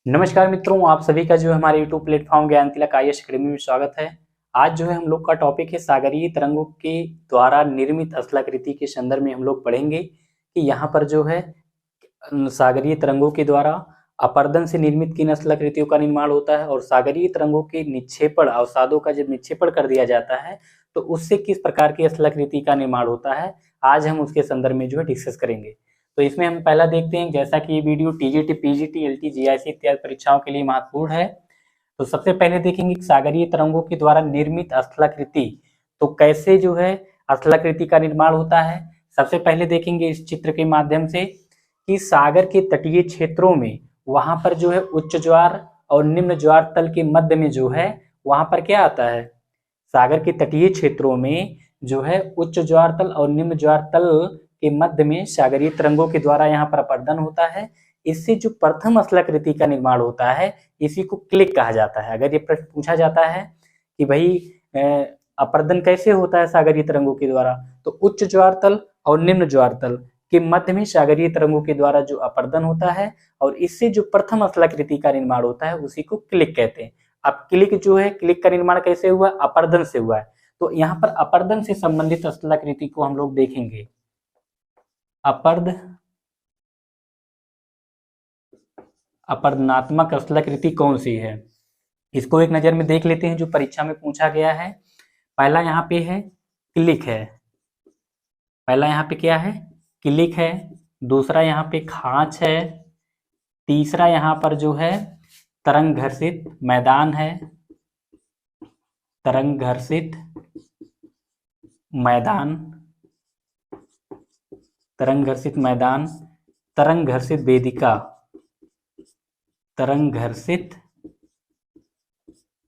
नमस्कार मित्रों, आप सभी का जो है हमारे YouTube प्लेटफॉर्म ज्ञान तिलक आईएएस अकेडमी में स्वागत है। आज जो है हम लोग का टॉपिक है सागरीय तरंगों के द्वारा निर्मित स्थलाकृति के संदर्भ में हम लोग पढ़ेंगे कि यहाँ पर जो है सागरीय तरंगों के द्वारा अपरदन से निर्मित किन स्थलाकृतियों का निर्माण होता है और सागरीय तरंगों के निक्षेपण अवसादों का जब निक्षेपण कर दिया जाता है तो उससे किस प्रकार की स्थलाकृति का निर्माण होता है, आज हम उसके संदर्भ में जो है डिस्कस करेंगे। तो इसमें हम पहला देखते हैं, जैसा कि ये video TGT, PGT, LT, GIC इत्यादि परीक्षाओं के लिए महत्वपूर्ण है। तो सबसे पहले देखेंगे सागरीय तरंगों के द्वारा निर्मित स्थलाकृति, तो कैसे जो है स्थलाकृति का निर्माण होता है। सबसे पहले देखेंगे इस चित्र के माध्यम से कि सागर के तटीय क्षेत्रों में वहां पर जो है उच्च ज्वार और निम्न ज्वार तल के मध्य में जो है वहां पर क्या आता है, सागर के तटीय क्षेत्रों में जो है उच्च ज्वार तल और निम्न ज्वार तल के मध्य में सागरीय तरंगों के द्वारा यहाँ पर अपरदन होता है। इससे जो प्रथम स्थलाकृति का निर्माण होता है इसी को क्लिक कहा जाता है। अगर ये प्रश्न पूछा जाता है कि भाई अपरदन कैसे होता है सागरीय तरंगों के द्वारा, तो उच्च ज्वार तल और निम्न ज्वार तल के मध्य में सागरीय तरंगों के द्वारा जो अपरदन होता है और इससे जो प्रथम स्थलाकृति का निर्माण होता है उसी को क्लिक कहते हैं। अब क्लिक जो है, क्लिक का निर्माण कैसे हुआ, अपरदन से हुआ है। तो यहाँ पर अपरदन से संबंधित स्थलाकृति को हम लोग देखेंगे। अपरदनात्मक स्थलाकृति कौन सी है, इसको एक नजर में देख लेते हैं जो परीक्षा में पूछा गया है। पहला यहाँ पे है क्लिक है, पहला यहाँ पे क्या है, क्लिक है। दूसरा यहाँ पे खांच है। तीसरा यहाँ पर जो है तरंग घर्षित मैदान है, तरंग घर्षित मैदान, तरंग घर्षित मैदान, तरंग घर्षित वेदिका, तरंग घर्षित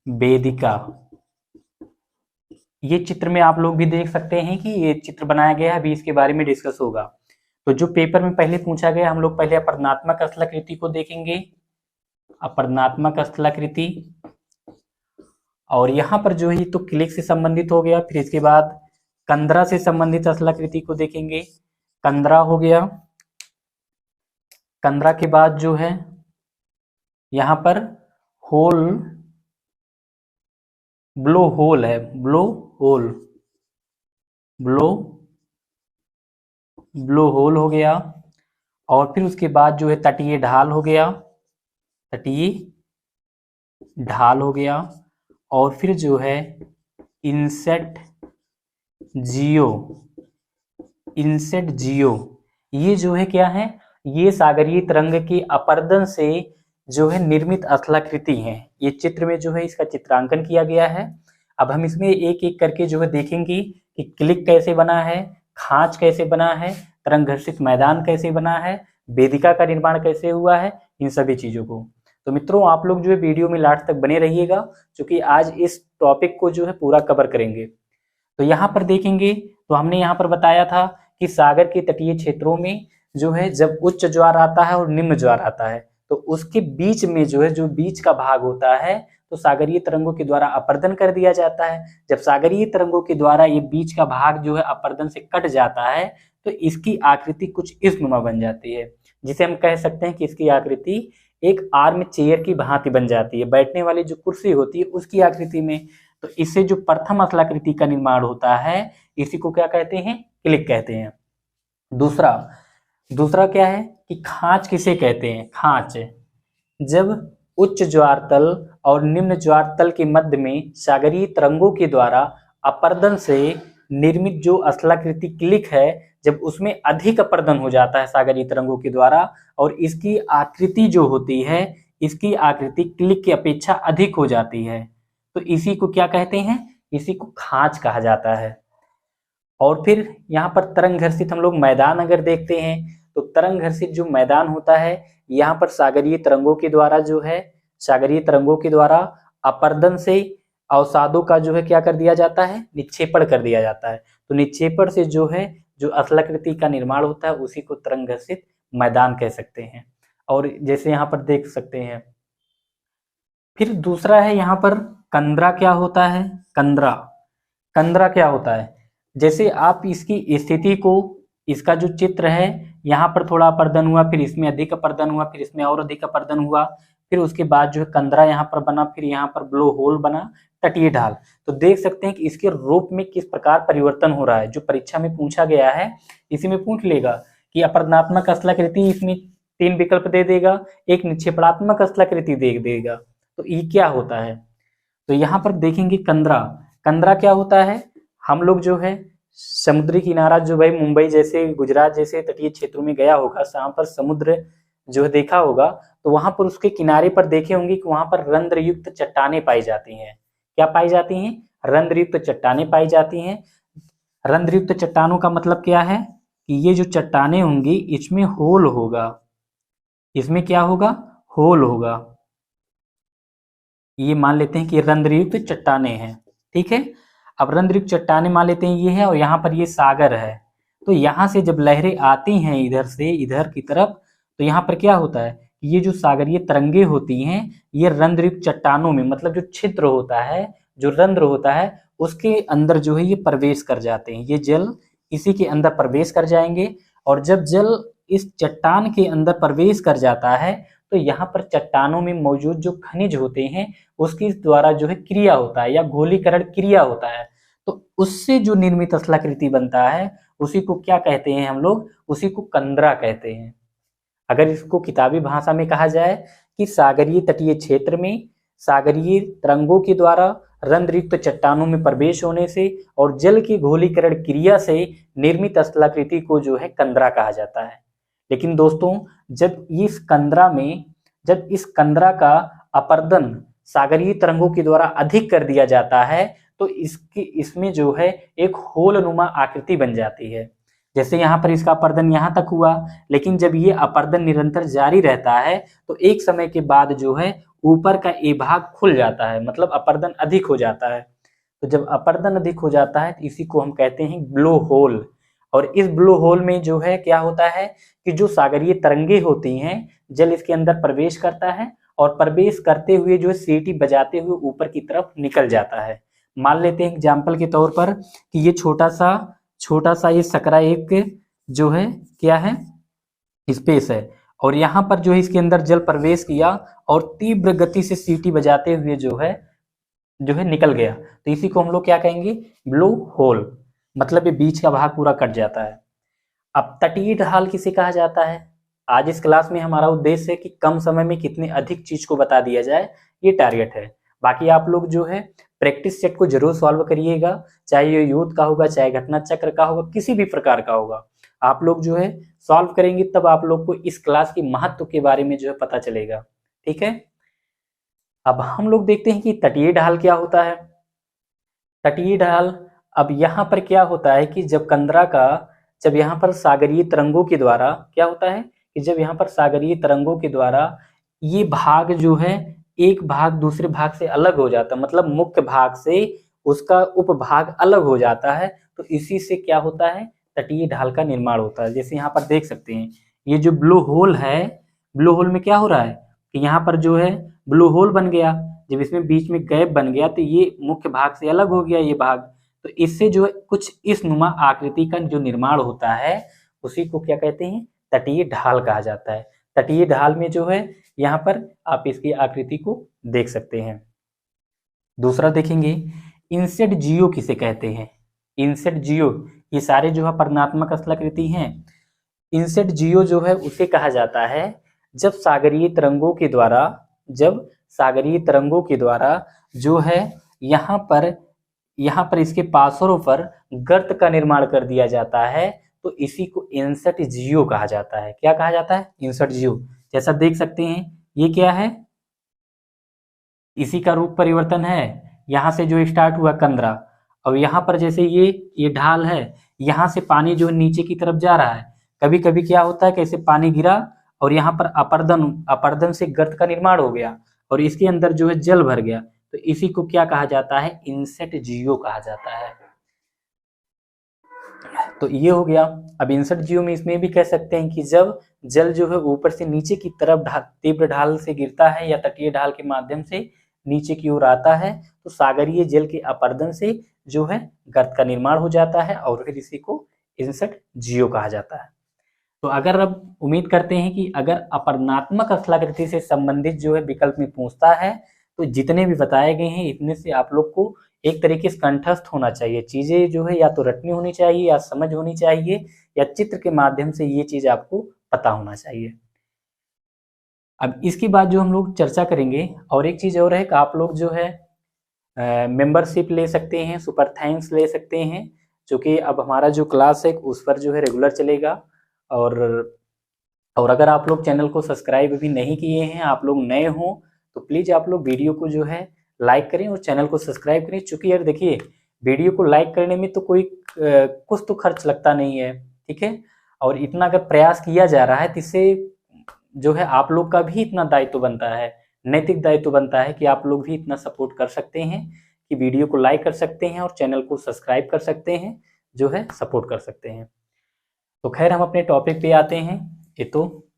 वेदिका। ये चित्र में आप लोग भी देख सकते हैं कि ये चित्र बनाया गया है, अभी इसके बारे में डिस्कस होगा। तो जो पेपर में पहले पूछा गया, हम लोग पहले अपरदनात्मक स्थलाकृति को देखेंगे, अपरदनात्मक स्थलाकृति। और यहाँ पर जो है तो क्लिक से संबंधित हो गया। फिर इसके बाद कंदरा से संबंधित स्थलाकृति को देखेंगे, कंदरा हो गया। कंदरा के बाद जो है यहाँ पर होल, ब्लो होल है, ब्लो होल, ब्लो होल हो गया। और फिर उसके बाद जो है तटीय ढाल हो गया, तटीय ढाल हो गया। और फिर जो है इनसेट जियो, इनसेट जियो, ये जो है क्या है, ये सागरीय तरंग की अपरदन से जो है निर्मित स्थलाकृति है। ये चित्र में जो है इसका चित्रांकन किया गया है। अब हम इसमें एक एक करके जो है देखेंगे कि क्लिक कैसे बना है, खांच कैसे बना है, तरंग घर्षित मैदान कैसे बना है, वेदिका का निर्माण कैसे हुआ है, इन सभी चीजों को। तो मित्रों आप लोग जो है वीडियो में लास्ट तक बने रहिएगा, क्योंकि आज इस टॉपिक को जो है पूरा कवर करेंगे। तो यहाँ पर देखेंगे तो हमने यहाँ पर बताया था कि सागर के तटीय क्षेत्रों में जो है जब उच्च ज्वार आता है और निम्न ज्वार आता है तो उसके बीच में जो है जो बीच का भाग होता है तो सागरीय तरंगों के द्वारा अपरदन कर दिया जाता है। जब सागरीय तरंगों के द्वारा ये बीच का भाग जो है अपरदन से कट जाता है तो इसकी आकृति कुछ इस नुमा बन जाती है, जिसे हम कह सकते हैं कि इसकी आकृति एक आर्म चेयर की भांति बन जाती है, बैठने वाली जो कुर्सी होती है उसकी आकृति में। तो इससे जो प्रथम स्थलाकृति का निर्माण होता है इसी को क्या कहते हैं, क्लिक कहते हैं। दूसरा क्या है कि खांच किसे कहते हैं, खांच जब उच्च ज्वार तल और निम्न ज्वार तल के मध्य में सागरीय तरंगों के द्वारा अपरदन से निर्मित जो स्थलाकृति क्लिक है, जब उसमें अधिक अपरदन हो जाता है सागरीय तरंगों के द्वारा और इसकी आकृति जो होती है, इसकी आकृति क्लिक की अपेक्षा अधिक हो जाती है, तो इसी को क्या कहते हैं, इसी को खांच कहा जाता है। और फिर यहाँ पर तरंग घर्षित हम लोग मैदान अगर देखते हैं तो तरंग घर्षित जो मैदान होता है यहाँ पर सागरीय तरंगों के द्वारा जो है, सागरीय तरंगों के द्वारा अपरदन से अवसादों का जो है क्या कर दिया जाता है, निक्षेपण कर दिया जाता है। तो निक्षेपण से जो है जो स्थलाकृति का निर्माण होता है उसी को तरंग घर्षित मैदान कह सकते हैं। और जैसे यहाँ पर देख सकते हैं, फिर दूसरा है यहाँ पर कंदरा क्या होता है, कंदरा क्या होता है, जैसे आप इसकी स्थिति को, इसका जो चित्र है यहाँ पर थोड़ा अपरदन हुआ, फिर इसमें अधिक अपरदन हुआ, फिर इसमें और अधिक अपरदन हुआ, फिर उसके बाद जो है कंदरा यहाँ पर बना, फिर यहाँ पर ब्लो होल बना, तटीय ढाल। तो देख सकते हैं कि इसके रूप में किस प्रकार परिवर्तन हो रहा है, जो परीक्षा में पूछा गया है इसी में पूछ लेगा कि अपरदनात्मक स्थलाकृति, इसमें 3 विकल्प दे देगा, एक निक्षेपणात्मक स्थलाकृति दे देगा। तो ये क्या होता है, तो यहाँ पर देखेंगे कंदरा। कंदरा क्या होता है, हम लोग जो है समुद्री किनारा जो भाई मुंबई जैसे गुजरात जैसे तटीय क्षेत्रों में गया होगा, वहां पर समुद्र जो है देखा होगा, तो वहां पर उसके किनारे पर देखे होंगे कि वहां पर रंध्रयुक्त चट्टानें पाई जाती हैं। क्या पाई जाती हैं, रंध्रयुक्त चट्टानें पाई जाती हैं। रंध्रयुक्त चट्टानों का मतलब क्या है कि ये जो चट्टानें होंगी इसमें होल होगा, इसमें क्या होगा, होल होगा। ये मान लेते हैं कि रंध्रयुक्त चट्टानें हैं, ठीक है। अब रंध्रयुक्त चट्टानें मान लेते हैं ये है, और यहाँ पर ये सागर है। तो यहाँ से जब लहरें आती हैं इधर से इधर की तरफ, तो यहाँ पर क्या होता है, ये जो सागरीय तरंगे होती हैं ये रंध्रयुक्त चट्टानों में, मतलब जो छिद्र होता है, जो रंध्र होता है उसके अंदर जो है ये प्रवेश कर जाते हैं। ये जल इसी के अंदर प्रवेश कर जाएंगे, और जब जल इस चट्टान के अंदर प्रवेश कर जाता है तो यहाँ पर चट्टानों में मौजूद जो खनिज होते हैं उसके द्वारा जो है क्रिया होता है या गोलीकरण क्रिया होता है, तो उससे जो निर्मित स्थलाकृति बनता है उसी को क्या कहते हैं हम लोग, उसी को कंदरा कहते हैं। अगर इसको किताबी भाषा में कहा जाए कि सागरीय तटीय क्षेत्र में सागरीय तरंगों के द्वारा रंध्रयुक्त चट्टानों में प्रवेश होने से और जल की घोलीकरण क्रिया से निर्मित स्थलाकृति को जो है कंदरा कहा जाता है। लेकिन दोस्तों जब इस कंदरा का अपर्दन सागरीय तरंगों के द्वारा अधिक कर दिया जाता है तो इसमें जो है एक होलनुमा आकृति बन जाती है। जैसे यहाँ पर इसका अपर्दन यहाँ तक हुआ, लेकिन जब ये अपर्दन निरंतर जारी रहता है तो एक समय के बाद जो है ऊपर का ए भाग खुल जाता है, मतलब अपर्दन अधिक हो जाता है। तो जब अपर्दन अधिक हो जाता है तो इसी को हम कहते हैं ब्लो होल। और इस ब्लो होल में जो है क्या होता है कि जो सागरीय तरंगे होती हैं जल इसके अंदर प्रवेश करता है और प्रवेश करते हुए जो है सीटी बजाते हुए ऊपर की तरफ निकल जाता है। मान लेते हैं एग्जाम्पल के तौर पर कि ये छोटा सा ये सकरा एक जो है क्या है, स्पेस है, और यहाँ पर जो है इसके अंदर जल प्रवेश किया और तीव्र गति से सीटी बजाते हुए जो है निकल गया, तो इसी को हम लोग क्या कहेंगे, ब्लो होल, मतलब ये बीच का भाग पूरा कट जाता है। अब तटीय ढाल किसे कहा जाता है, आज इस क्लास में हमारा उद्देश्य है कि कम समय में कितने अधिक चीज को बता दिया जाए, ये टारगेट है। बाकी आप लोग जो है प्रैक्टिस सेट को जरूर सॉल्व करिएगा, चाहे ये युद्ध का होगा, चाहे घटना चक्र का होगा, किसी भी प्रकार का होगा, आप लोग जो है सॉल्व करेंगे तब आप लोग को इस क्लास की महत्व के बारे में जो है पता चलेगा, ठीक है। अब हम लोग देखते हैं कि तटीय ढाल क्या होता है। तटीय ढाल, अब यहाँ पर क्या होता है कि जब यहाँ पर सागरीय तरंगों के द्वारा क्या होता है कि जब यहाँ पर सागरीय तरंगों के द्वारा ये भाग जो है एक भाग दूसरे भाग से अलग हो जाता है, मतलब मुख्य भाग से उसका उपभाग अलग हो जाता है, तो इसी से क्या होता है, तटीय ढाल का निर्माण होता है। जैसे यहाँ पर देख सकते हैं ये जो ब्लो होल है, ब्लो होल में क्या हो रहा है कि यहाँ पर जो है ब्लो होल बन गया, जब इसमें बीच में गैप बन गया तो ये मुख्य भाग से अलग हो गया ये भाग, तो इससे जो है कुछ इस नुमा आकृति का जो निर्माण होता है उसी को क्या कहते हैं, तटीय ढाल कहा जाता है। तटीय ढाल में जो है यहाँ पर आप इसकी आकृति को देख सकते हैं। दूसरा देखेंगे इंसेट जियो किसे कहते हैं। इंसेट जियो, ये सारे जो है परिणात्मक स्थलाकृति हैं। इंसेट जियो जो है उसे कहा जाता है जब सागरीय तरंगों के द्वारा जो है यहाँ पर इसके पार्श्वों पर गर्त का निर्माण कर दिया जाता है, तो इसी को इंसेट जियो कहा जाता है। क्या कहा जाता है, इंसेट जियो। जैसा देख सकते हैं ये क्या है, इसी का रूप परिवर्तन है, यहाँ से जो स्टार्ट हुआ कंदरा, और यहाँ पर जैसे ये ढाल है, यहाँ से पानी जो नीचे की तरफ जा रहा है, कभी कभी क्या होता है कैसे पानी गिरा और यहाँ पर अपर्दन से गर्त का निर्माण हो गया और इसके अंदर जो है जल भर गया, तो इसी को क्या कहा जाता है, इंसेट जियो कहा जाता है। तो ये हो गया। अब इंसेट जियो में इसमें भी कह सकते हैं कि जब जल जो है ऊपर से नीचे की तरफ तीव्र ढाल से गिरता है या तटीय ढाल के माध्यम से नीचे की ओर आता है, तो सागरीय जल के अपर्दन से जो है गर्त का निर्माण हो जाता है और फिर इसी को इंसेट जियो कहा जाता है। तो अगर अब उम्मीद करते हैं कि अगर अपरनात्मक स्थलाकृति से संबंधित जो है विकल्प में पूछता है तो जितने भी बताए गए हैं इतने से आप लोग को एक तरीके से कंठस्थ होना चाहिए, चीजें जो है या तो रटनी होनी चाहिए या समझ होनी चाहिए या चित्र के माध्यम से ये चीज आपको पता होना चाहिए। अब इसके बाद जो हम लोग चर्चा करेंगे और एक चीज और है कि आप लोग जो है मेंबरशिप ले सकते हैं, सुपर थैंक्स ले सकते हैं, जो कि अब हमारा जो क्लास है उस पर जो है रेगुलर चलेगा। और अगर आप लोग चैनल को सब्सक्राइब अभी नहीं किए हैं, आप लोग नए हो तो प्लीज आप लोग वीडियो को जो है लाइक करें और चैनल को सब्सक्राइब करें। चूंकि यार देखिए वीडियो को लाइक करने में तो कोई कुछ तो खर्च लगता नहीं है, ठीक है, और इतना अगर प्रयास किया जा रहा है तो इससे जो है आप लोग का भी इतना दायित्व बनता है, नैतिक दायित्व बनता है कि आप लोग भी इतना सपोर्ट कर सकते हैं कि वीडियो को लाइक कर सकते हैं और चैनल को सब्सक्राइब कर सकते हैं, जो है सपोर्ट कर सकते हैं। तो खैर हम अपने टॉपिक पे आते हैं। ये तो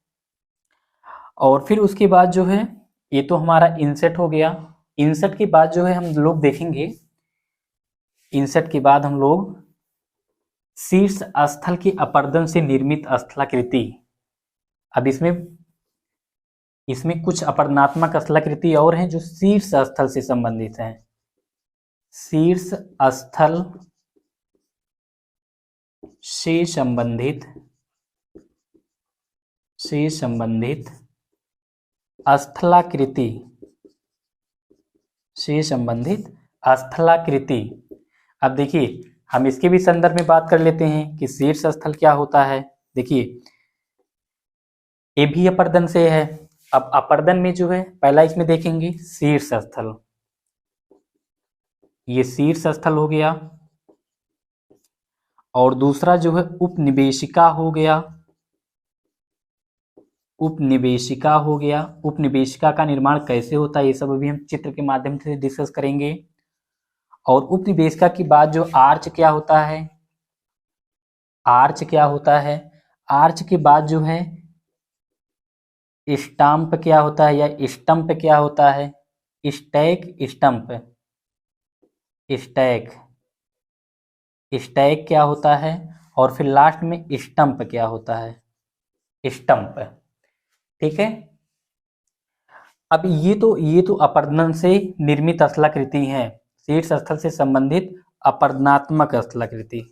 और फिर उसके बाद जो है ये तो हमारा इंसर्ट हो गया। इंसर्ट के बाद जो है हम लोग देखेंगे, इंसर्ट के बाद हम लोग शीर्ष स्थल के अपर्दन से निर्मित स्थलाकृति। अब इसमें कुछ अपरनात्मक स्थलाकृति और हैं जो शीर्ष स्थल से संबंधित हैं। शीर्ष स्थल से संबंधित स्थलाकृति से संबंधित स्थलाकृति। अब देखिए हम इसके भी संदर्भ में बात कर लेते हैं कि शीर्ष स्थल क्या होता है। देखिए ये भी अपर्दन से है। अब अपर्दन में जो है पहला इसमें देखेंगे शीर्ष स्थल, ये शीर्ष स्थल हो गया, और दूसरा जो है उपनिवेशिका हो गया। उपनिवेशिका हो गया, उपनिवेशिका का निर्माण कैसे होता है ये सब अभी हम चित्र के माध्यम से डिस्कस करेंगे। और उपनिवेशिका की बात जो आर्च क्या होता है, आर्च क्या होता है, आर्च के बाद जो है स्टाम्प क्या होता है या स्टंप क्या होता है, स्टैक स्टंप, स्टैक स्टैक क्या होता है, और फिर लास्ट में स्टंप क्या होता है, स्टंप, ठीक है। अब ये तो अपर्दन से निर्मित स्थलाकृति है, शीर्ष स्थल से संबंधित अपर्दनात्मक स्थलाकृति,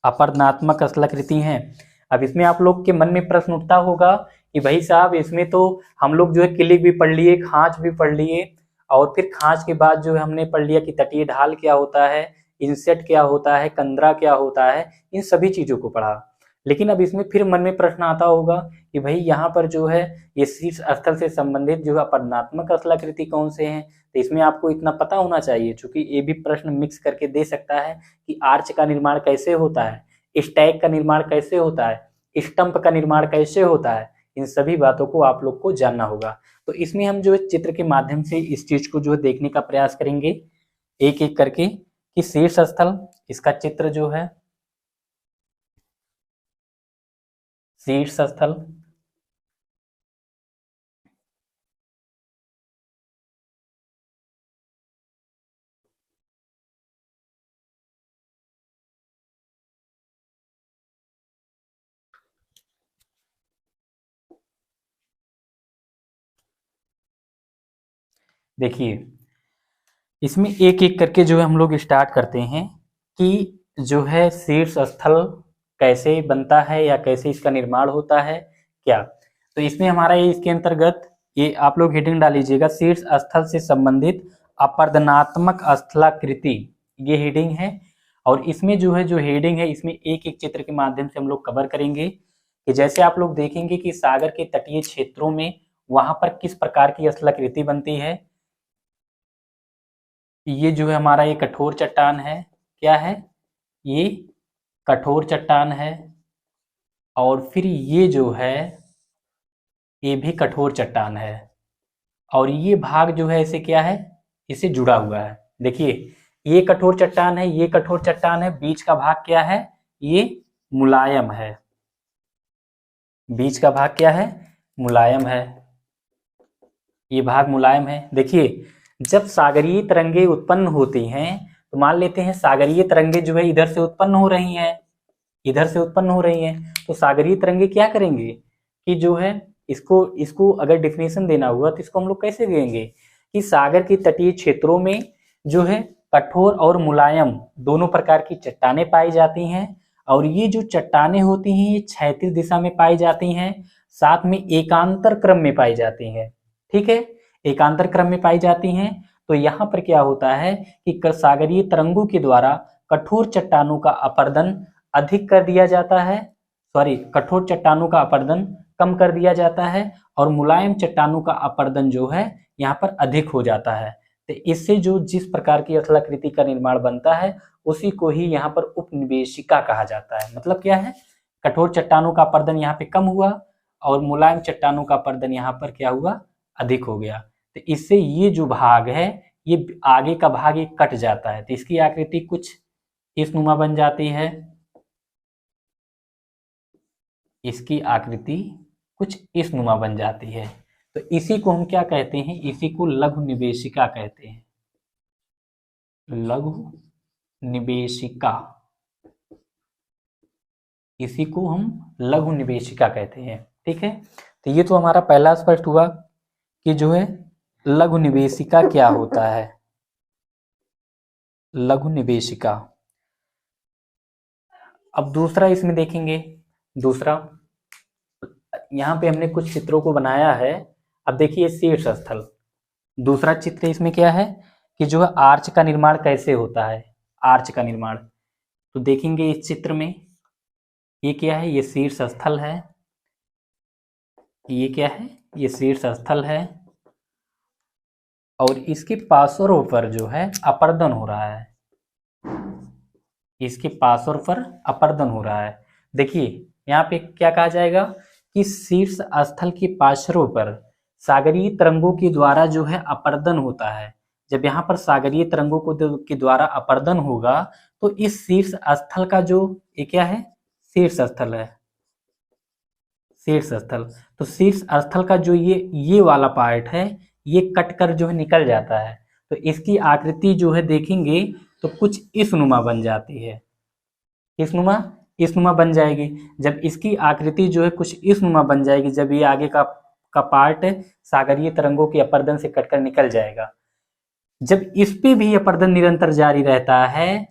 अपर्दनात्मक स्थलाकृति हैं। अब इसमें आप लोग के मन में प्रश्न उठता होगा कि भाई साहब इसमें तो हम लोग जो है किलिक भी पढ़ लिए, खांच भी पढ़ लिए, और फिर खांच के बाद जो है हमने पढ़ लिया कि तटीय ढाल क्या होता है, इंसेट क्या होता है, कंदरा क्या होता है, इन सभी चीजों को पढ़ा। लेकिन अब इसमें फिर मन में प्रश्न आता होगा कि भाई यहाँ पर जो है ये शीर्ष स्थल से संबंधित जो है अपरदनात्मक स्थलाकृति कौन से हैं। तो इसमें आपको इतना पता होना चाहिए, चूंकि ये भी प्रश्न मिक्स करके दे सकता है कि आर्च का निर्माण कैसे होता है, स्टैक का निर्माण कैसे होता है, स्टंप का निर्माण कैसे होता है, इन सभी बातों को आप लोग को जानना होगा। तो इसमें हम जो है चित्र के माध्यम से इस चीज को जो है देखने का प्रयास करेंगे एक एक करके कि शीर्ष स्थल, इसका चित्र जो है शीर्ष स्थल, देखिए इसमें एक एक करके जो है हम लोग स्टार्ट करते हैं कि जो है शीर्ष स्थल कैसे बनता है या कैसे इसका निर्माण होता है क्या। तो इसमें हमारा ये इसके अंतर्गत ये आप लोग हेडिंग डाल लीजिएगा, शीर्ष स्थल से संबंधित अपरदनात्मक स्थलाकृति, ये हेडिंग है। और इसमें जो है जो हेडिंग है इसमें एक एक चित्र के माध्यम से हम लोग कवर करेंगे कि जैसे आप लोग देखेंगे कि सागर के तटीय क्षेत्रों में वहां पर किस प्रकार की स्थलाकृति बनती है। ये जो है हमारा ये कठोर चट्टान है, क्या है ये कठोर चट्टान है, और फिर ये जो है ये भी कठोर चट्टान है, और ये भाग जो है इसे क्या है, इसे जुड़ा हुआ है। देखिए ये कठोर चट्टान है, ये कठोर चट्टान है, बीच का भाग क्या है, ये मुलायम है, बीच का भाग क्या है, मुलायम है, ये भाग मुलायम है। देखिए जब सागरीय तरंगे उत्पन्न होती हैं तो मान लेते हैं सागरीय तरंगे जो है इधर से उत्पन्न हो रही हैं, इधर से उत्पन्न हो रही हैं। तो सागरीय तरंगे क्या करेंगे कि जो है इसको अगर डिफिनेशन देना हुआ तो इसको हम लोग कैसे देंगे कि सागर के तटीय क्षेत्रों में जो है कठोर और मुलायम दोनों प्रकार की चट्टानें पाई जाती हैं, और ये जो चट्टानें होती हैं ये क्षैतिज दिशा में पाई जाती हैं, साथ में एकांतर क्रम में पाई जाती हैं। ठीक है, एकांतर क्रम में पाई जाती हैं। तो यहाँ पर क्या होता है कि सागरीय तरंगों के द्वारा कठोर चट्टानों का अपरदन अधिक कर दिया जाता है, कठोर चट्टानों का अपरदन कम कर दिया जाता है, और मुलायम चट्टानों का अपरदन जो है यहाँ पर अधिक हो जाता है। तो इससे जो जिस प्रकार की स्थलाकृति का निर्माण बनता है उसी को ही यहाँ पर उपनिवेशिका कहा जाता है। मतलब क्या है, कठोर चट्टानों का अपरदन यहाँ पे कम हुआ और मुलायम चट्टानों का अपरदन यहाँ पर क्या हुआ, अधिक हो गया। तो इससे ये जो भाग है ये आगे का भाग ये कट जाता है, तो इसकी आकृति कुछ इस नुमा बन जाती है, इसकी आकृति कुछ इस नुमा बन जाती है। तो इसी को हम क्या कहते हैं, इसी को लघु निवेशिका कहते हैं, लघु निवेशिका, इसी को हम लघु निवेशिका कहते हैं। ठीक है, तो ये तो हमारा पहला स्पष्ट हुआ कि जो है लघु निवेशिका क्या होता है। लघु निवेशिका, अब दूसरा इसमें देखेंगे, दूसरा यहाँ पे हमने कुछ चित्रों को बनाया है। अब देखिए शीर्ष स्थल, दूसरा चित्र इसमें क्या है कि जो है आर्च का निर्माण कैसे होता है, आर्च का निर्माण। तो देखेंगे इस चित्र में ये क्या है, ये शीर्ष स्थल है, ये क्या है, ये शीर्ष स्थल है, और इसके पार्श्वों पर जो है अपरदन हो रहा है, इसके पार्श्वों पर अपरदन हो रहा है। देखिए यहाँ पे क्या कहा जाएगा कि शीर्ष स्थल के पार्श्वों पर सागरीय तरंगों के द्वारा जो है अपरदन होता है। जब यहाँ पर सागरीय तरंगों के द्वारा अपरदन होगा तो इस शीर्ष स्थल का जो ये क्या है, शीर्ष स्थल है, शीर्ष स्थल, तो शीर्ष स्थल का जो ये वाला पार्ट है ये कट कर जो है निकल जाता है। तो इसकी आकृति जो है देखेंगे तो कुछ इस नुमा बन जाती है, इस नुमा बन जाएगी। जब इसकी आकृति जो है कुछ इस नुमा बन जाएगी, जब ये आगे का पार्ट सागरीय तरंगों के अपरदन से कटकर निकल जाएगा। जब इस पे भी अपरदन निरंतर जारी रहता है,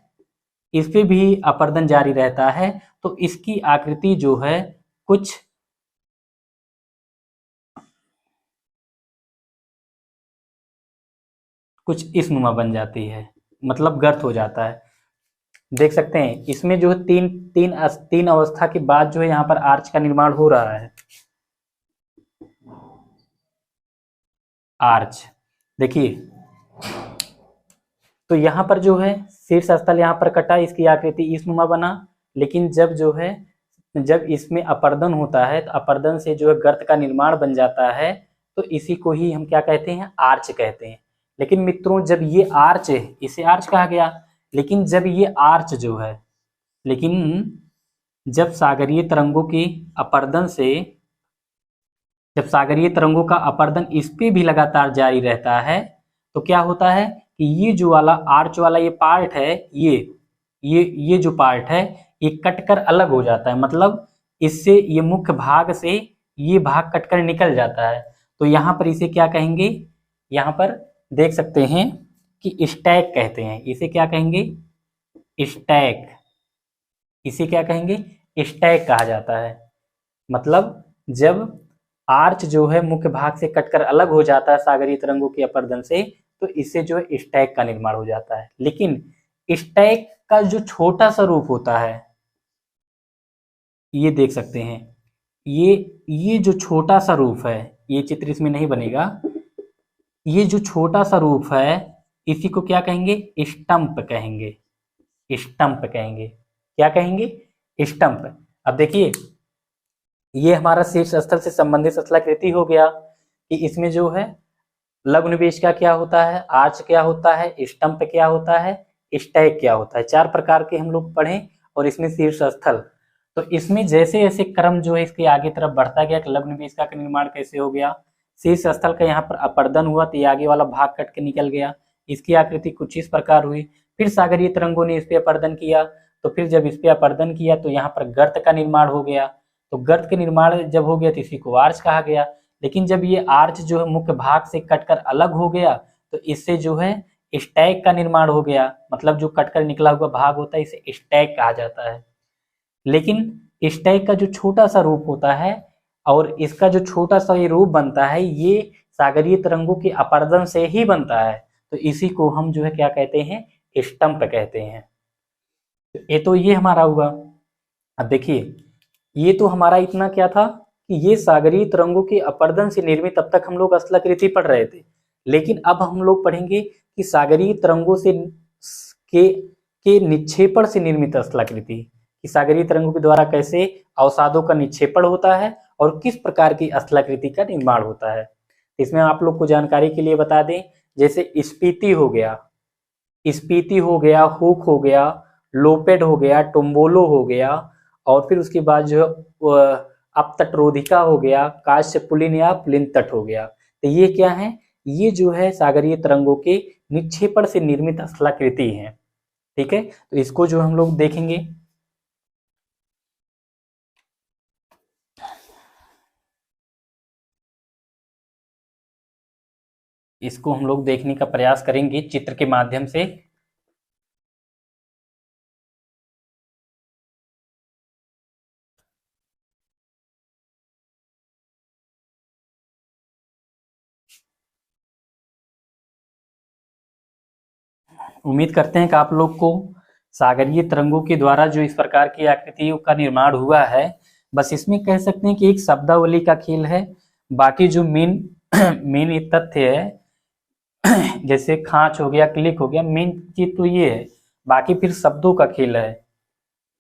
इस पे भी अपरदन जारी रहता है, तो इसकी आकृति जो है कुछ इस नुमा बन जाती है, मतलब गर्त हो जाता है। देख सकते हैं इसमें जो है तीन अवस्था के बाद जो है यहाँ पर आर्च का निर्माण हो रहा है। आर्च देखिए, तो यहाँ पर जो है शीर्ष स्थल यहाँ पर कटा, इसकी आकृति इस नुमा बना, लेकिन जब इसमें अपरदन होता है तो अपरदन से जो है गर्त का निर्माण बन जाता है, तो इसी को ही हम क्या कहते हैं, आर्च कहते हैं। लेकिन मित्रों जब ये आर्च है, इसे आर्च कहा गया, लेकिन जब ये आर्च जो है, लेकिन जब सागरीय तरंगों के अपरदन से, जब सागरीय तरंगों का अपरदन इस पे भी लगातार जारी रहता है, तो क्या होता है कि ये जो वाला आर्च वाला ये पार्ट है, ये जो पार्ट है ये कटकर अलग हो जाता है। मतलब इससे ये मुख्य भाग से ये भाग कटकर निकल जाता है। तो यहाँ पर इसे क्या कहेंगे, यहाँ पर देख सकते हैं कि स्टैक कहते हैं, इसे क्या कहेंगे, स्टैक, इसे क्या कहेंगे, स्टैक कहा जाता है। मतलब जब आर्च जो है मुख्य भाग से कटकर अलग हो जाता है सागरीय तरंगों के अपरदन से, तो इससे जो है स्टैक का निर्माण हो जाता है। लेकिन स्टैक का जो छोटा सा रूप होता है, ये देख सकते हैं, ये जो छोटा सा रूप है, ये चित्र इसमें नहीं बनेगा, ये जो छोटा सा रूप है इसी को क्या कहेंगे, स्टंप कहेंगे, स्टंप कहेंगे। क्या कहेंगे, स्टंप। अब देखिए ये हमारा शीर्ष स्थल से संबंधित स्थलाकृति हो गया कि इसमें जो है लघु निवेशिका क्या होता है, आर्च क्या होता है, स्टंप क्या होता है, स्टैक क्या होता है। 4 प्रकार के हम लोग पढ़े, और इसमें शीर्ष स्थल। तो इसमें जैसे जैसे क्रम जो है इसके आगे तरफ बढ़ता गया कि लघु निवेशिका का निर्माण कैसे हो गया, शीर्ष स्थल का यहाँ पर अपरदन हुआ तो ये आगे वाला भाग कट के निकल गया, इसकी आकृति कुछ इस प्रकार हुई। फिर सागरीय तरंगों ने इस पे अपरदन किया तो फिर जब इस पे अपर्दन किया तो यहाँ पर गर्त का निर्माण हो गया, तो गर्त के निर्माण जब हो गया तो इसी को आर्च कहा गया। लेकिन जब ये आर्च जो है मुख्य भाग से कटकर अलग हो गया तो इससे जो है स्टैग का निर्माण हो गया, मतलब जो कटकर निकला हुआ भाग होता है इसे स्टैग कहा जाता है। लेकिन स्टैग का जो छोटा सा रूप होता है और इसका जो छोटा सा ये रूप बनता है ये सागरीय तरंगों के अपर्दन से ही बनता है, तो इसी को हम जो है क्या कहते हैं, स्टंप कहते हैं। तो ये हमारा हुआ। अब देखिए ये तो हमारा इतना क्या था कि ये सागरीय तरंगों के अपरदन से निर्मित, अब तक हम लोग स्थलाकृति पढ़ रहे थे, लेकिन अब हम लोग पढ़ेंगे कि सागरीय तरंगों से के निक्षेपण से निर्मित स्थलाकृति, कि सागरीय तरंगों के द्वारा कैसे अवसादों का निक्षेपण होता है और किस प्रकार की स्थलाकृति का निर्माण होता है। इसमें आप लोग को जानकारी के लिए बता दें, जैसे स्पीति हो गया, हुक हो गया, लोपेड हो गया, टोम्बोलो हो गया, और फिर उसके बाद जो अपतटरोधिका हो गया, काश्यपुलिन या पुलिन तट हो गया। तो ये क्या है, ये जो है सागरीय तरंगों के निक्षेपण से निर्मित स्थलाकृति है। ठीक है, तो इसको जो हम लोग देखेंगे, इसको हम लोग देखने का प्रयास करेंगे चित्र के माध्यम से। उम्मीद करते हैं कि आप लोग को सागरीय तरंगों के द्वारा जो इस प्रकार की आकृतियों का निर्माण हुआ है, बस इसमें कह सकते हैं कि एक शब्दावली का खेल है। बाकी जो मेन तथ्य है जैसे खांच हो गया, क्लिक हो गया, मेन चीज तो ये है, बाकी फिर शब्दों का खेल है।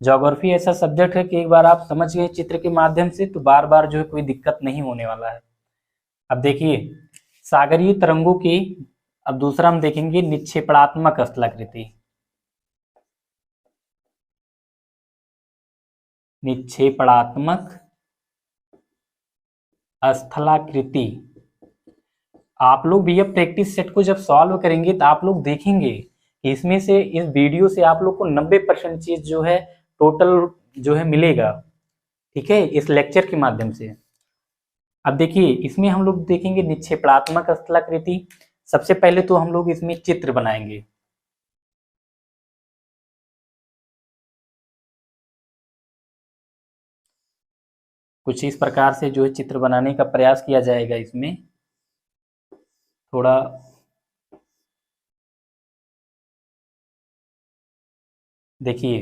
ज्योग्राफी ऐसा सब्जेक्ट है कि एक बार आप समझ गए चित्र के माध्यम से तो बार बार जो है कोई दिक्कत नहीं होने वाला है। अब देखिए सागरीय तरंगों की, अब दूसरा हम देखेंगे निक्षेपणात्मक स्थलाकृति। निक्षेपणात्मक स्थलाकृति, आप लोग भी अब प्रैक्टिस सेट को जब सॉल्व करेंगे तो आप लोग देखेंगे कि इसमें से, इस वीडियो से आप लोग को 90% चीज जो है टोटल जो है मिलेगा। ठीक है, इस लेक्चर के माध्यम से। अब देखिए इसमें हम लोग देखेंगे निक्षेपणात्मक स्थलाकृति। सबसे पहले तो हम लोग इसमें चित्र बनाएंगे। कुछ इस प्रकार से जो है चित्र बनाने का प्रयास किया जाएगा। इसमें थोड़ा देखिए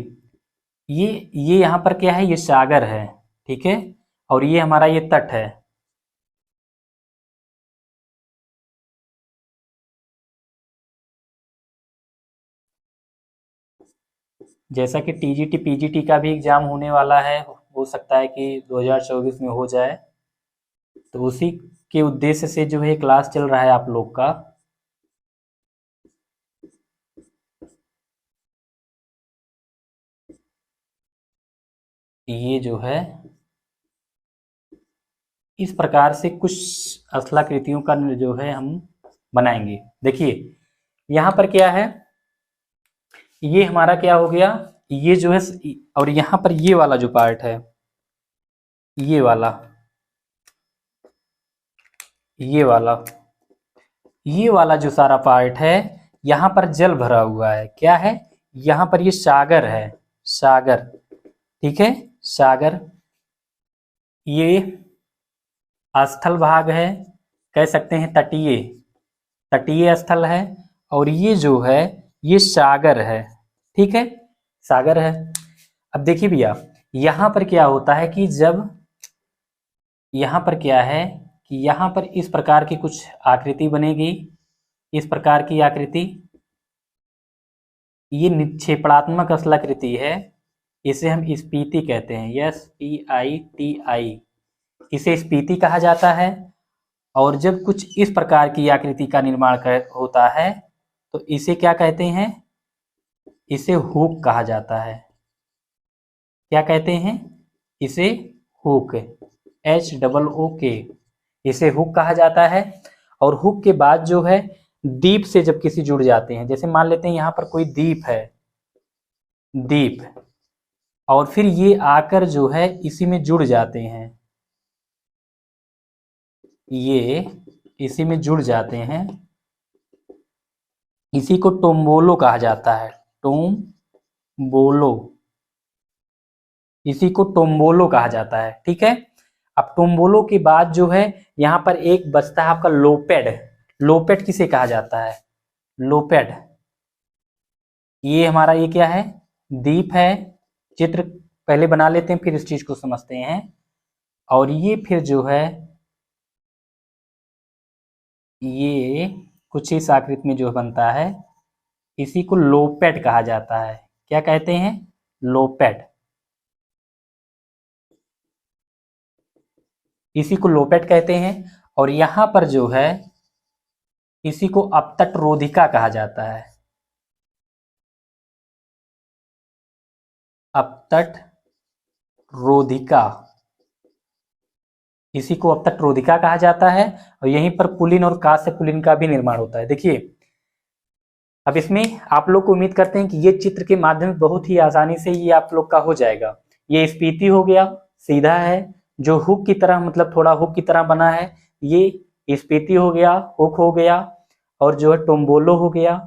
ये यहाँ पर क्या है, ये सागर है, ठीक है, और ये हमारा ये तट है। जैसा कि टीजीटी पीजीटी का भी एग्जाम होने वाला है, हो सकता है कि 2024 में हो जाए, तो उसी के उद्देश्य से जो है क्लास चल रहा है आप लोग का। ये जो है इस प्रकार से कुछ स्थलाकृतियों का जो है हम बनाएंगे। देखिए यहाँ पर क्या है, ये हमारा क्या हो गया, ये जो है, और यहाँ पर ये वाला जो पार्ट है, ये वाला जो सारा पार्ट है, यहाँ पर जल भरा हुआ है। क्या है, यहाँ पर ये सागर है, सागर, ठीक है, सागर। ये स्थल भाग है, कह सकते हैं तटीय स्थल है, और ये जो है ये सागर है। ठीक है, सागर है। अब देखिए भैया यहाँ पर क्या होता है कि जब यहाँ पर क्या है कि यहाँ पर इस प्रकार की कुछ आकृति बनेगी, इस प्रकार की आकृति, ये निक्षेपणात्मक स्थलाकृति है। इसे हम स्पीति कहते हैं, SPITI, इसे स्पीति कहा जाता है। और जब कुछ इस प्रकार की आकृति का निर्माण होता है तो इसे क्या कहते हैं, इसे हुक कहा जाता है। क्या कहते हैं, इसे हुक, HOOK, इसे हुक कहा जाता है। और हुक के बाद जो है दीप से जब किसी जुड़ जाते हैं, जैसे मान लेते हैं यहाँ पर कोई दीप है, दीप, और फिर ये आकर जो है इसी में जुड़ जाते हैं, ये इसी में जुड़ जाते हैं। इसी को टोम्बोलो कहा जाता है, टोम्बोलो, इसी को टोम्बोलो कहा जाता है। ठीक है, अब टोम्बोलो के बाद जो है यहाँ पर एक बचता है आपका लोपेड। लोपेड किसे कहा जाता है? लोपेड, ये हमारा ये क्या है? द्वीप है। चित्र पहले बना लेते हैं फिर इस चीज को समझते हैं। और ये फिर जो है ये कुछ इस आकृति में जो बनता है, इसी को लोपेड कहा जाता है। क्या कहते हैं? लोपेड, इसी को लोपेड कहते हैं। और यहां पर जो है इसी को अपतट रोधिका कहा जाता है, अपतट रोधिका, इसी को अपतट रोधिका कहा जाता है। और यहीं पर पुलिन और कांस्य पुलिन का भी निर्माण होता है। देखिए, अब इसमें आप लोग को उम्मीद करते हैं कि ये चित्र के माध्यम से बहुत ही आसानी से ये आप लोग का हो जाएगा। ये स्पीति हो गया, सीधा है, जो हुक की तरह, मतलब थोड़ा हुक की तरह बना है, ये स्पीति हो गया, हुक हो गया, और जो है टोम्बोलो हो गया,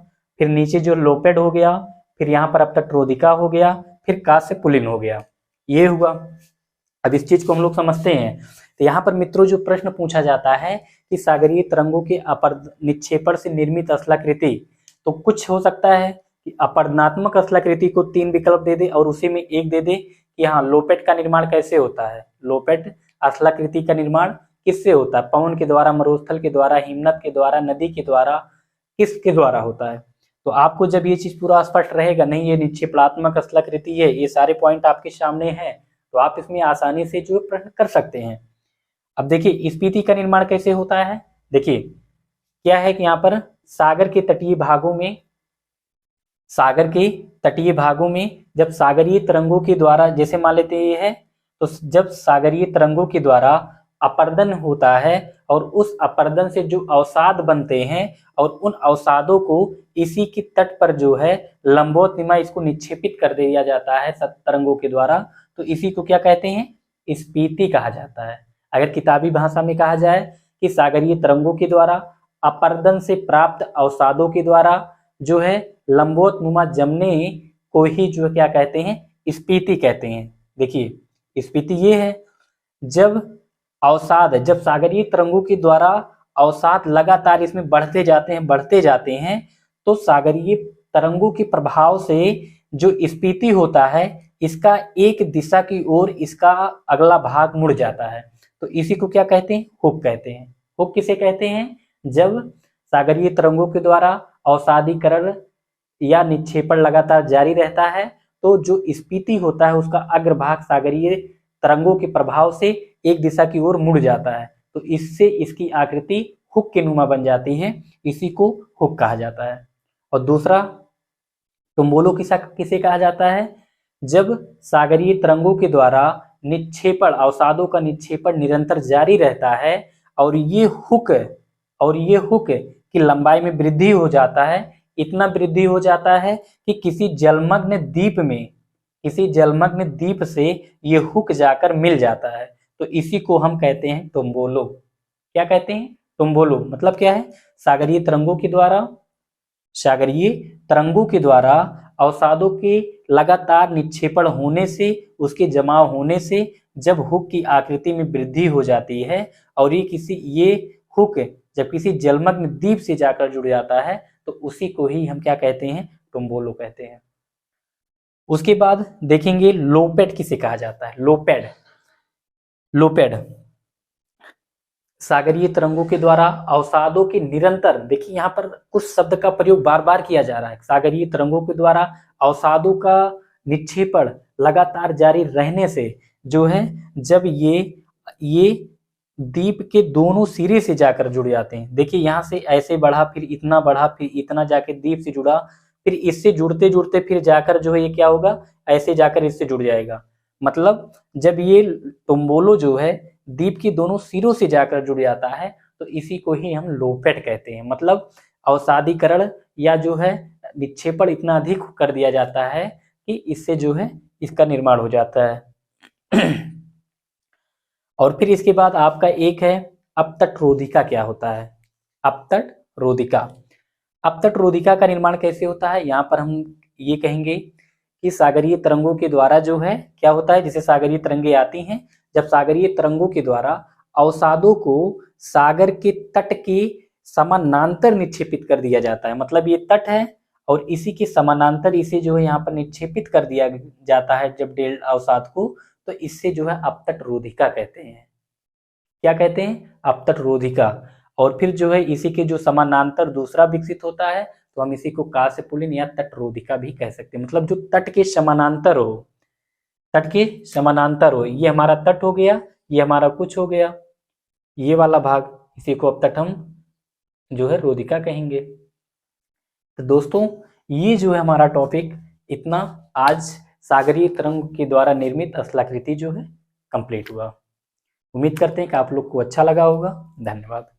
फिर नीचे जो लोपेड हो गया, फिर यहाँ पर अपतट रोधिका हो गया, फिर कांस्य पुलिन हो गया, ये हुआ। अब इस चीज को हम लोग समझते हैं। तो यहाँ पर मित्रों जो प्रश्न पूछा जाता है कि सागरीय तरंगों के निक्षेपण से निर्मित स्थलाकृति, तो कुछ हो सकता है कि अपरदनात्मक स्थलाकृति को 3 विकल्प दे दे और उसी में एक दे दे कि हाँ लोपेट का निर्माण कैसे होता है। लोपेट स्थलाकृति का निर्माण किससे होता है? पवन के द्वारा, मरुस्थल के द्वारा, हिमनद के द्वारा, नदी के द्वारा, किसके द्वारा होता है? तो आपको जब ये चीज पूरा स्पष्ट रहेगा, नहीं ये निक्षेपणात्मक स्थलाकृति है, ये सारे पॉइंट आपके सामने हैं, तो आप इसमें आसानी से जो प्रश्न कर सकते हैं। अब देखिए स्पीति का निर्माण कैसे होता है। देखिए क्या है कि यहाँ पर सागर के तटीय भागों में, सागर के तटीय भागों में जब सागरीय तरंगों के द्वारा, जैसे मान लेते हैं ये है, तो जब सागरीय तरंगों के द्वारा अपर्दन होता है और उस अपर्दन से जो अवसाद बनते हैं और उन अवसादों को इसी के तट पर जो है लंबवत निमा इसको निक्षेपित कर दिया जाता है तरंगों के द्वारा, तो इसी को क्या कहते हैं? स्पीति कहा जाता है। अगर किताबी भाषा में कहा जाए कि सागरीय तरंगों के द्वारा अपर्दन से प्राप्त अवसादों के द्वारा जो है लंबवत नुमा जमने को ही जो क्या कहते हैं? स्पीति कहते हैं। देखिए स्पीति ये है जब अवसाद, जब सागरीय तरंगों के द्वारा अवसाद लगातार इसमें बढ़ते जाते हैं, तो सागरीय तरंगों के प्रभाव से जो स्पीति होता है इसका एक दिशा की ओर इसका अगला भाग मुड़ जाता है, तो इसी को क्या कहते हैं? हुक कहते हैं। हुक किसे कहते हैं? जब सागरीय तरंगों के द्वारा अवसादीकरण या निक्षेपण लगातार जारी रहता है, तो जो स्पीति होता है उसका अग्रभाग सागरीय तरंगों के प्रभाव से एक दिशा की ओर मुड़ जाता है, तो इससे इसकी आकृति हुक के नुमा बन जाती है, इसी को हुक कहा जाता है। और दूसरा टुम्बोलो किसे कहा जाता है? जब सागरीय तरंगों के द्वारा निक्षेपण, अवसादों का निक्षेपण निरंतर जारी रहता है और ये हुक की लंबाई में वृद्धि हो जाता है, इतना वृद्धि हो जाता है कि किसी जलमग्न द्वीप से ये हुक जाकर मिल जाता है, तो इसी को हम कहते हैं टुम्बोलो। क्या कहते हैं? टुम्बोलो। मतलब क्या है? सागरीय तरंगों के द्वारा अवसादों के लगातार निक्षेपण होने से, उसके जमाव होने से जब हुक की आकृति में वृद्धि हो जाती है और ये हुक जब किसी जलमग्न द्वीप से जाकर जुड़ जाता है, तो उसी को ही हम क्या कहते हैं? टुम्बोलो कहते हैं। उसके बाद देखेंगे लोपेड किसे कहा जाता है। लोपेड सागरीय तरंगों के द्वारा अवसादों के निरंतर, देखिए यहाँ पर कुछ शब्द का प्रयोग बार बार किया जा रहा है। सागरीय तरंगों के द्वारा अवसादों का निक्षेपण लगातार जारी रहने से जो है, जब ये द्वीप के दोनों सिरे से जाकर जुड़ जाते हैं। देखिए यहाँ से ऐसे बढ़ा, फिर इतना बढ़ा, फिर इतना जाके द्वीप से जुड़ा, फिर इससे जुड़ते जुड़ते फिर जाकर जो है ये क्या होगा? ऐसे जाकर इससे जुड़ जाएगा। मतलब जब ये टुम्बोलो जो है द्वीप के दोनों सिरों से जाकर जुड़ जाता है, तो इसी को ही हम लोपेट कहते हैं। मतलब अवसादीकरण या जो है निक्षेपण इतना अधिक कर दिया जाता है कि इससे जो है इसका निर्माण हो जाता है। और फिर इसके बाद आपका एक है अपतट रोधिका। क्या होता है अपतट रोधिका? अपतट रोधिका का निर्माण कैसे होता है? यहाँ पर हम ये कहेंगे कि सागरीय तरंगों के द्वारा जो है क्या होता है, जैसे सागरीय तरंगे आती हैं, जब सागरीय तरंगों के द्वारा अवसादों को सागर के तट के समानांतर निक्षेपित कर दिया जाता है। मतलब ये तट है और इसी के समानांतर इसे जो है यहाँ पर निक्षेपित कर दिया जाता है जब डेल अवसाद को, तो इससे जो है अपतट रोधिका कहते हैं। क्या कहते हैं? अपतट रोधिका। और फिर जो है इसी के जो समानांतर दूसरा विकसित होता है तो हम इसी को कास्यपुलिन या तट रोधिका भी कह सकते हैं। मतलब जो तट के समानांतर हो, तट के समानांतर हो, ये हमारा तट हो गया, ये हमारा कुछ हो गया, ये वाला भाग, इसी को अपतट हम जो है रोधिका कहेंगे। तो दोस्तों ये जो है हमारा टॉपिक इतना आज सागरीय तरंग के द्वारा निर्मित स्थलाकृति जो है कंप्लीट हुआ। उम्मीद करते हैं कि आप लोग को अच्छा लगा होगा। धन्यवाद।